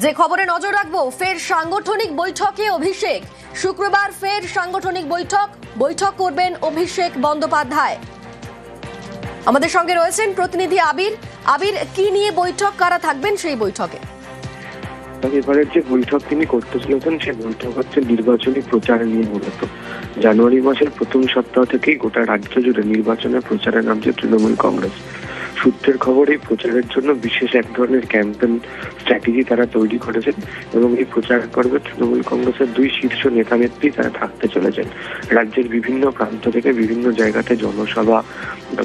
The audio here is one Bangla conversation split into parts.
যে খবরে নজর রাখবো, ফের সাংগঠনিক বৈঠকে অভিষেক। শুক্রবার ফের সাংগঠনিক বৈঠক করবেন অভিষেক বন্দ্যোপাধ্যায়। আমাদের সঙ্গে রয়েছেন প্রতিনিধি আবির, কি নিয়ে বৈঠক, কারা থাকবেন সেই বৈঠকে? এবারের যে বৈঠক তিনি করতে চলেছেন সে বৈঠক হচ্ছে নির্বাচনী প্রচার নিয়ে। মূলত জানুয়ারি মাসের প্রথম সপ্তাহ থেকেই গোটা রাজ্য জুড়ে নির্বাচনের প্রচারে নামছে তৃণমূল কংগ্রেস। সূত্রের খবর, এই প্রচারের জন্য বিশেষ এক ধরনের ক্যাম্পেইন স্ট্র্যাটেজি তারা তৈরি করেছেন এবং এই প্রচার পর্বে তৃণমূল কংগ্রেসের দুই শীর্ষ নেতা নেত্রী তারা থাকতে চলেছেন। রাজ্যের বিভিন্ন প্রান্ত থেকে বিভিন্ন জায়গাতে জনসভা,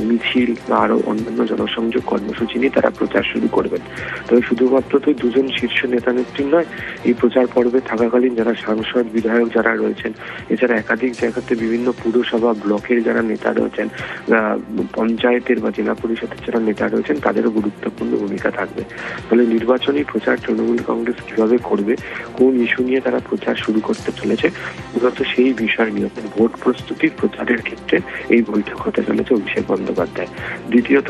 মিছিল বা আরো অন্যান্য জনসংযোগ কর্মসূচি নিয়ে তারা প্রচার শুরু করবেন। তবে শুধুমাত্র তো দুজন শীর্ষ নেতা নেত্রী নয়, এই প্রচার পর্বে থাকাকালীন যারা সাংসদ, বিধায়ক যারা রয়েছেন, এছাড়া একাধিক জায়গাতে বিভিন্ন পুরসভা, ব্লকের যারা নেতা রয়েছেন, পঞ্চায়েতের বা জেলা পরিষদের যারা নেতা রয়েছেন, তাদেরও গুরুত্বপূর্ণ ভূমিকা থাকবে। ফলে নির্বাচনী প্রচার তৃণমূল কংগ্রেস কিভাবে করবে, কোন ইস্যু নিয়ে তারা প্রচার শুরু করতে চলেছে, মূলত সেই বিষয় নিয়ে ভোট প্রস্তুতির প্রচারের ক্ষেত্রে এই বৈঠক হতে চলেছে অভিষেক বন্দ্যোপাধ্যায়। দ্বিতীয়ত,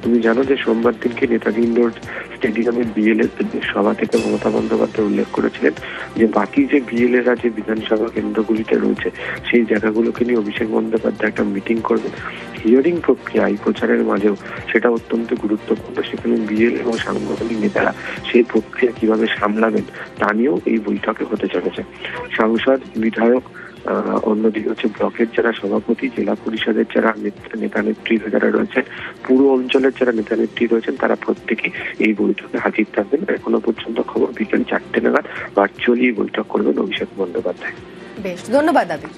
তুমি জানো যে সোমবার দিনকে নেতাজি ইন্ডোর স্টেডিয়ামের বিএলএ সভা থেকে মমতা বন্দ্যোপাধ্যায় উল্লেখ করেছিলেন যে বাকি যে বিএলএরা যে বিধানসভা কেন্দ্রগুলিতে রয়েছে সেই জায়গাগুলোকে নিয়ে অভিষেক বন্দ্যোপাধ্যায় একটা মিটিং করবেন। হিয়ারিং প্রক্রিয়া এই প্রচারের মাঝেও সেটা অত্যন্ত গুরুত্বপূর্ণ। সেখানে বিএল এবং সাংগঠনিক নেতারা সেই প্রক্রিয়া কিভাবে সামলাবেন তা নিয়েও এই বৈঠকে হতে চলেছে। সাংসদ, বিধায়ক, অন্যদিকে হচ্ছে ব্লকের যারা সভাপতি, জেলা পরিষদের যারা নেতা নেত্রী যারা রয়েছেন, পুরো অঞ্চলের যারা নেতা নেত্রী রয়েছেন, তারা প্রত্যেকে এই বৈঠকে হাজির থাকবেন। এখনো পর্যন্ত খবর বিকেল 4টে নাগাদ ভার্চুয়ালি বৈঠক করবেন অভিষেক বন্দ্যোপাধ্যায়। বেশ, ধন্যবাদ আবির।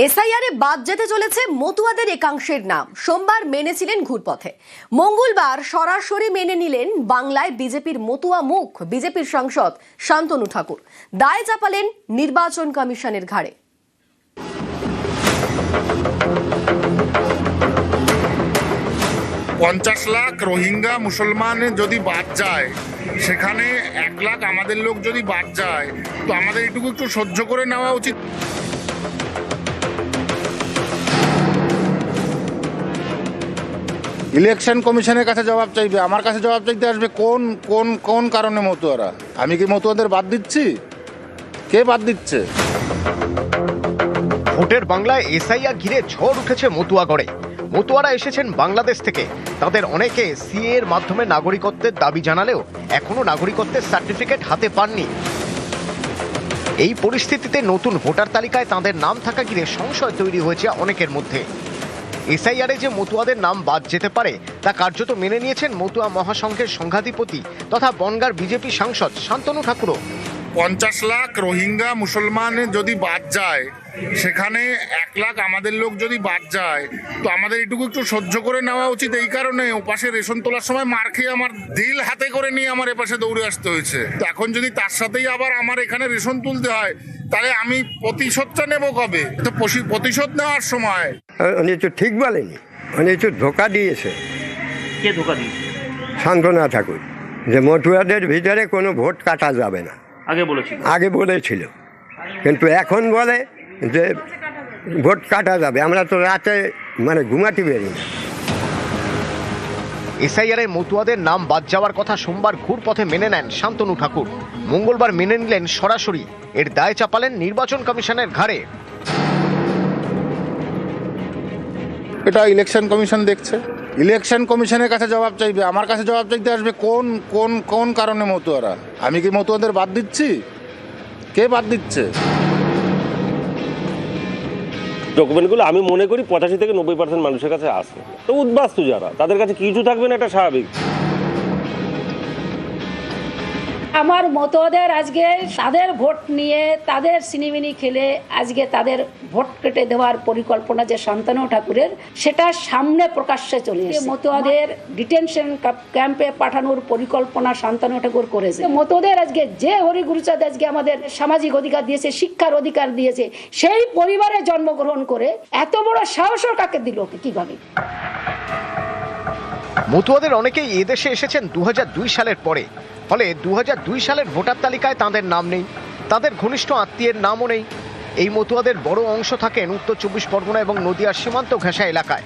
এসআইআরে বাদ যেতে চলেছে মতুয়াদের একাংশের নাম। সোমবার মেনেছিলেন ঘুরপথে, মঙ্গলবার সরাসরি মেনে নিলেন বাংলায় বিজেপির মতুয়া মুখ বিজেপির সাংসদ শান্তনু ঠাকুর। দায় চাপালেন নির্বাচন কমিশনের ঘাড়ে। 50 লাখ রোহিঙ্গা মুসলমান যদি বাদ যায়, সেখানে 1 লাখ আমাদের লোক যদি বাদ যায়, তো আমাদের এটুকু একটু সহ্য করে নেওয়া উচিত। ইলেকশন কমিশনের কাছে জবাব চাইবে, আমার কাছে জবাব চাইতে আসবে কোন কোন কোন কারণে মতুয়ারা। আমি কি মতুয়াদের বাদ দিচ্ছি? কে বাদ দিচ্ছে? ভোটের বাংলায় এসআইআর ঘিরে ঝড় উঠেছে মতুয়াগড়ে। মতুয়ারা এসেছেন বাংলাদেশ থেকে। তাদের অনেকে সিএ এর মাধ্যমে নাগরিকত্বের দাবি জানালেও এখনো নাগরিকত্বের সার্টিফিকেট হাতে পাননি। এই পরিস্থিতিতে নতুন ভোটার তালিকায় তাদের নাম থাকা ঘিরে সংশয় তৈরি হয়েছে অনেকের মধ্যে। এসআইআরে যে মতুয়াদের নাম বাদ যেতে পারে তা কার্যত মেনে নিয়েছেন মতুয়া মহাসংঘের সংঘাধিপতি তথা বনগাঁর বিজেপি সাংসদ শান্তনু ঠাকুরও। 50 লাখ রোহিঙ্গা মুসলমান যদি বাদ যায়, সেখানে 1 লাখ আমাদের লোক যদি বাদ যায়, তো আমাদের এটুকু একটু সহ্য করে নেওয়া উচিত। এই কারণে ওপাশে রেশন তোলার সময় মার খেয়ে আমার দিল হাতে করে নিয়ে আমার এপাশে দৌড়ে আসতে হয়েছে। তো এখন যদি তার সাথেই আবার আমার এখানে রেশন তুলতে হয়, তাহলে আমি প্রতিশোধটা নেব কবে? তো প্রতিশোধ নেওয়ার সময় উনি তো ঠিক বলেনি, উনি তো ধোকা দিয়েছে। কে ধোকা দিয়েছে? শান্তনু ঠাকুর, যে মতুয়াদের ভিতরে কোনো ভোট কাটা যাবে না আগে বলেছিল, কিন্তু এখন বলে যে ভোট কাটা যাবে। আমরা তো রাতে ঘুমাতে বেরি না। এসআইআরে মতুয়াদের নাম বাদ যাওয়ার কথা সোমবার ঘুরপথে মেনে নেন শান্তনু ঠাকুর। মঙ্গলবার মেনে নিলেন সরাসরি। এর দায় চাপালেন নির্বাচন কমিশনের ঘাড়ে। এটা ইলেকশন কমিশন দেখছে। ইলেকশন কমিশনের কাছে জবাব চাইবে, আমার কাছে জবাব চাইতে আসবে কোন কোন কোন কারণে মতুয়ারা। আমি কি মতুয়াদের বাদ দিচ্ছি? কে বাদ দিচ্ছে? ডকুমেন্টগুলো আমি মনে করি 85 থেকে 90% মানুষের কাছে আসে। তো উদ্বাস্তু যারা, তাদের কাছে কিছু থাকবে না, এটা স্বাভাবিক। আমার মতোদের আজকে তাদের ভোট নিয়ে তাদের সিনেমিনি খেলে আজকে তাদের ভোট কেটে দেওয়ার পরিকল্পনা যে শান্তনু ঠাকুরের, সেটা সামনে প্রকাশ্যে চলে এসেছে। মতোদের ডিটেনশন ক্যাম্পে পাঠানোর পরিকল্পনা শান্তনু ঠাকুর করেছে। মতোদের আজকে যে হরিগুরুচাঁদ আজকে আমাদের সামাজিক অধিকার দিয়েছে, শিক্ষার অধিকার দিয়েছে, সেই পরিবারে জন্মগ্রহণ করে এত বড় সাহসও কাকে দিল, কিভাবে? মতুয়াদের অনেকেই এদেশে এসেছেন 2002 সালের পরে। ফলে 2002 সালের ভোটার তালিকায় তাদের নাম নেই, তাদের ঘনিষ্ঠ আত্মীয়ের নামও নেই। এই মতুয়াদের বড় অংশ থাকেন উত্তর 24 পরগনা এবং নদিয়ার সীমান্ত ঘেঁষা এলাকায়।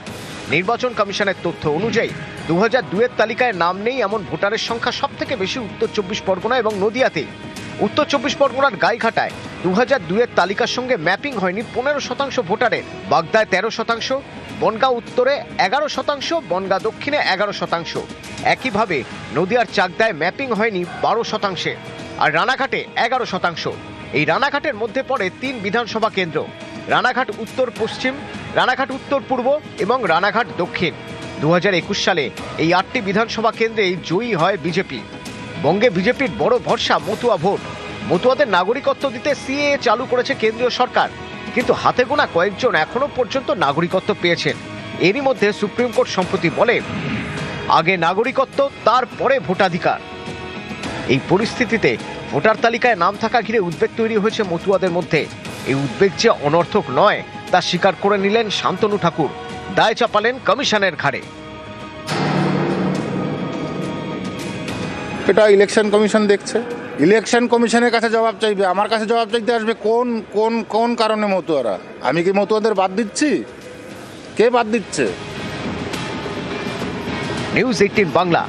নির্বাচন কমিশনের তথ্য অনুযায়ী 2002-এর তালিকায় নাম নেই এমন ভোটারের সংখ্যা সব থেকে বেশি উত্তর 24 পরগনা এবং নদিয়াতে। উত্তর 24 পরগনার গাইঘাটায় 2002-এর তালিকার সঙ্গে ম্যাপিং হয়নি 15% ভোটারের, বাগদায় 13%, বনগাঁ উত্তরে 11%, বনগাঁ দক্ষিণে 11%। একইভাবে নদিয়ার চাকদায় ম্যাপিং হয়নি 12%, আর রানাঘাটে 11%। এই রানাঘাটের মধ্যে পড়ে 3 বিধানসভা কেন্দ্র: রানাঘাট উত্তর পশ্চিম, রানাঘাট উত্তর পূর্ব এবং রানাঘাট দক্ষিণ। 2021 সালে এই 8টি বিধানসভা কেন্দ্রেই জয়ী হয় বিজেপি। বঙ্গে বিজেপির বড় ভরসা মতুয়া ভোট। মতুয়াদের নাগরিকত্ব দিতে সিএএ চালু করেছে কেন্দ্রীয় সরকার, কিন্তু হাতে গোনা কয়েকজন এখনো পর্যন্ত নাগরিকত্ব পেয়েছেন। এরই মধ্যে সুপ্রিম কোর্ট সম্প্রতি বলে, আগে নাগরিকত্ব, তারপরে ভোটাধিকার। এই পরিস্থিতিতে ভোটার তালিকায় নাম থাকা ঘিরে উদ্বেগ তৈরি হয়েছে মতুয়াদের মধ্যে। এই উদ্বেগ যে অনর্থক নয় তা স্বীকার করে নিলেন শান্তনু ঠাকুর, দায় চাপালেন কমিশনের ঘাড়ে। এটা ইলেকশন কমিশন দেখছে, ইলেকশন কমিশনের কাছে জবাব চাইবে, আমার কাছে জবাব চাইতে আসবে কোন কোন কোন কারণে মতুয়ারা। আমি কি মতুয়াদের বাদ দিচ্ছি? কে বাদ দিচ্ছে? নিউজ 18 বাংলা।